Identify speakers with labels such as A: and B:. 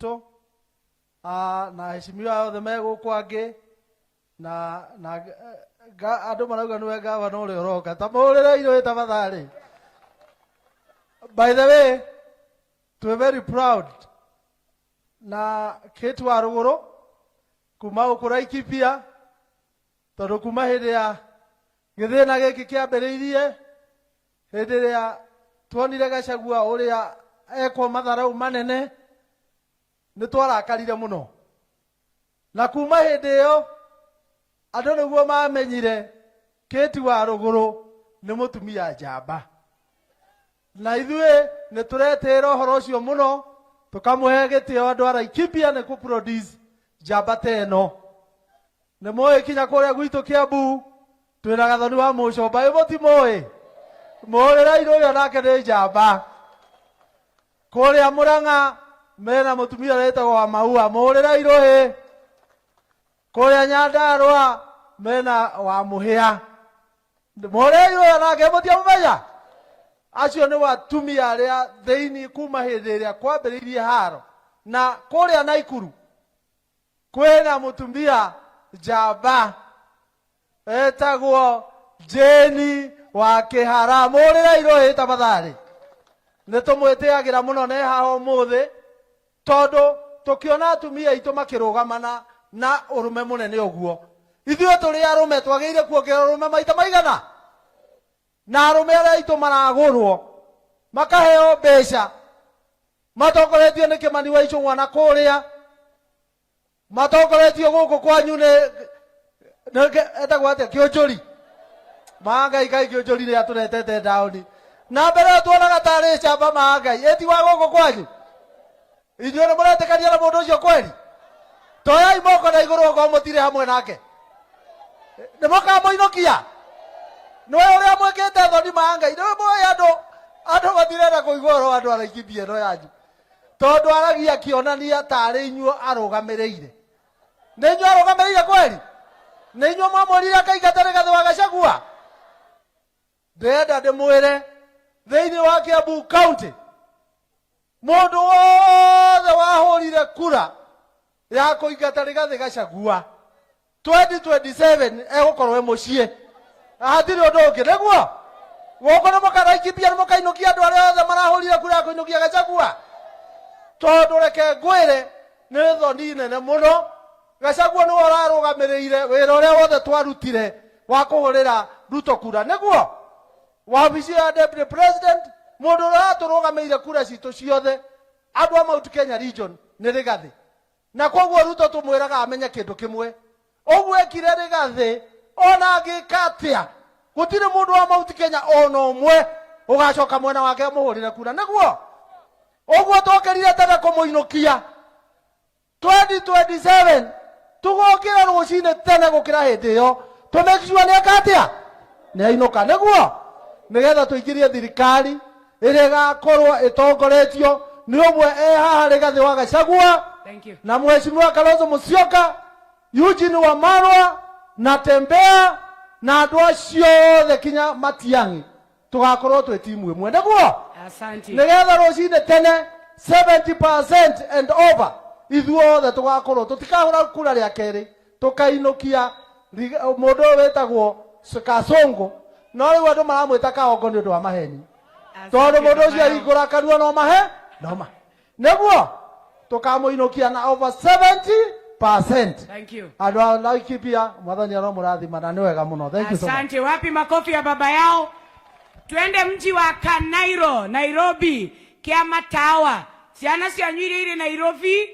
A: witũ na heshimiwa othe megũkwange na andũ marauga nĩwe gavana ũrĩa ũroka ta mũrĩre Irũĩ tafadhali. By the way, we're very proud na Kate wa Rũgũrũ kuma Laikipia tondũ kuma hĩndĩ ya gĩthĩna gĩkĩ kĩambĩrĩirie, hĩndĩ ĩrĩa tuonire Gachagua ũrĩa ekwo matharau manene nĩ twarakarire mũno, na kuma hĩndĩ ĩyo andũ nĩguo mamenyire Kate wa Rũgũrũ nĩ mũtumia njamba, na ithuĩ nĩ tũretĩĩra ũhoro ũcio mũno tũkamũhe gĩtĩo andũ a Laikipia nĩ kũ-produce njamba ta ĩno. Nĩ mũĩ kinya kũrĩa gwitũ Kiambu twĩna Gathoni wa Mũcomba, ĩ mũtimũĩ mũrĩra Irũĩ onake nĩ njamba. Kũrĩa Mũrang'a mena mũtumia wĩtagwo wa Maua, mũrĩra Irũĩ. Kũrĩa Nyandarũa mena wa Mũhĩa, mũrĩra Irũĩ onake mũtiamũmenya. Acio nĩ atumia arĩa thĩinĩ kuma hĩndĩ ĩrĩa kwambĩrĩirie haro, na kũrĩa Naikuru kwĩna mũtumia njamba etagwo Jane wa Kĩhara, mũrĩra Irũĩ tafadhali. Nĩ tũmwĩtĩagĩra mũno ne haha ũmũthĩ tondũ tũkĩona atumia aitũ makĩrũgamana na ũrũme mũnene ũguo. Ithuĩ tũrĩ arũme twagĩrĩire kuongerera ũrũme maita maigana? Na arũme arĩa aitũ maragũrwo makaheo mbeca matongoretio nĩ Kĩmani wa Icũng'wa na kũrĩa matongoretio gũkũ kwanyu nĩ etagwo atĩa Kĩũnjũri. Maangai kai Kĩũnjũri nĩ atũretete ndaũni, na mbere tuonaga tarĩ njamba Maangai ĩti wa gũkũ kwanyu. Inyuĩ nĩ mũretĩkania na mũndũ ũcio kweri? Toyai moko na igũrũ okorwo mũtirĩ hamwe nake, nĩ mũkamũinũkia. Nĩwe ũrĩa mwĩkĩte thoni Maangai, nĩwe mũĩ andũ matirenda kũigua ũhoro wa andũ a Laikipia ĩno yanyu tondũ aragia akĩonania tarĩ inyuĩ arũgamĩrĩire. Nĩ inyuĩ arũgamĩrĩire kweri? Nĩ inyuĩ mwamwĩrire akaingata Rigathĩ wa Gachagua? Ndĩrenda ndĩmwĩre thĩinĩ wa Kiambu County mũndũ wothe wahũrire kura ya kũingata Rigathĩ Gachagua 2027 egũkorwo e mũciĩ, hatirĩ ũndũ ũngĩ. Nĩguo gũkũ nĩ mũkaraikipia nĩ mũkainũkia andũ arĩa othe marahũrire kura ya kũinũkia Gachagua? Tondũ reke ngwĩre nĩ thoni nene mũno. Gachagua nĩwe ũrarũgamĩrĩire wĩra ũrĩa wothe twarutire wa kũhũrĩra Ruto kura. Nĩguo wabici ya Deputy President mũndũ ũrĩa atũrũgamĩire kura citũ ciothe andũ a Mount Kenya region nĩ Rigathĩ, na koguo Ruto tũmwĩraga amenye kĩndũ kĩmwe, ũguo ekire Rigathĩ ona angĩka atĩa gũtirĩ mũndũ wa Mount Kenya ona ũmwe ũgacoka mwena wake mũhũrĩre kura. Nĩguo ũguo tũkerire tene kũmũinũkia 2027 tũgokĩra rũcinĩ tene gũkĩra hĩndĩ ĩyo tũmekicua nĩ eka atĩa nĩ ainũka. Nĩguo nĩgetha tũingĩrie thirikari ĩrĩa ĩgakorwo ĩtongoretio nĩ ũmwe haha Rigathĩ wa Gachagua na Mheshimiwa Kalonzo Musyoka, Eugene Wamalwa na Tembea na andũ acio othe kinya Matiang'i tũgakorwo twĩ timu ĩmwe. Nĩguo nĩgetha rũcinĩ tene 70% and over ithuĩ othe tũgakorwo tũtikahũra kura rĩa kerĩ tũkainũkia mũndũ ũyũ wĩtagwo Kasongo, no rĩu andũ maramwĩta Kaongo nĩ ũndũ wa maheni tondũ mũndũ ũcio ahingũra kanua no mahe no ma. Nĩguo tũkamũinũkia na over 70%. Andũ a Laikipia mwathani aromũrathima na nĩ wega mũno. Thank you so much.
B: Asante. Wapi makofi ya baba yao? Twende mji wa Kanairo, Nairobi, Kiama Tower. Ciana cianyu iria irĩ Nairobi